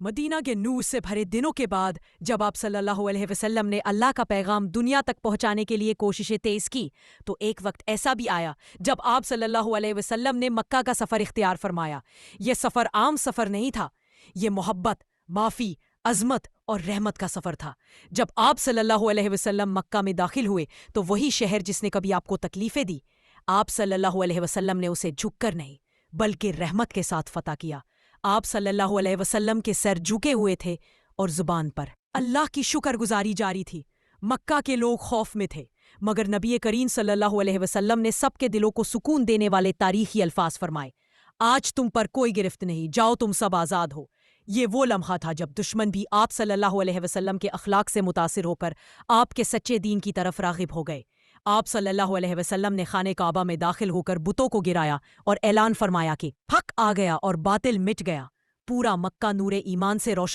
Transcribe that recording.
مدینہ کے نور سے بھرے دنوں کے بعد جب آپ صلی اللہ علیہ وسلم نے اللہ کا پیغام دنیا تک پہنچانے کے لیے کوششیں تیز کی تو ایک وقت ایسا بھی آیا جب آپ صلی اللہ علیہ وسلم نے مکہ کا سفر اختیار فرمایا۔ یہ سفر عام سفر نہیں تھا، یہ محبت، معافی، عظمت اور رحمت کا سفر تھا۔ جب آپ صلی اللہ علیہ وسلم مکہ میں داخل ہوئے تو وہی شہر جس نے کبھی آپ کو تکلیفیں دی، آپ صلی اللہ علیہ وسلم نے اسے جھک کر نہیں بلکہ رحمت کے ساتھ فتح کیا۔ آپ صلی اللہ علیہ وسلم کے سر جھکے ہوئے تھے اور زبان پر اللہ کی شکر گزاری جاری تھی۔ مکہ کے لوگ خوف میں تھے، مگر نبی کریم صلی اللہ علیہ وسلم نے سب کے دلوں کو سکون دینے والے تاریخی الفاظ فرمائے، آج تم پر کوئی گرفت نہیں، جاؤ تم سب آزاد ہو۔ یہ وہ لمحہ تھا جب دشمن بھی آپ صلی اللہ علیہ وسلم کے اخلاق سے متاثر ہو کر آپ کے سچے دین کی طرف راغب ہو گئے۔ آپ صلی اللہ علیہ وسلم نے خانہ کعبہ میں داخل ہو کر بتوں کو گرایا اور اعلان فرمایا کہ حق آ گیا اور باطل مٹ گیا۔ پورا مکہ نور ایمان سے روشن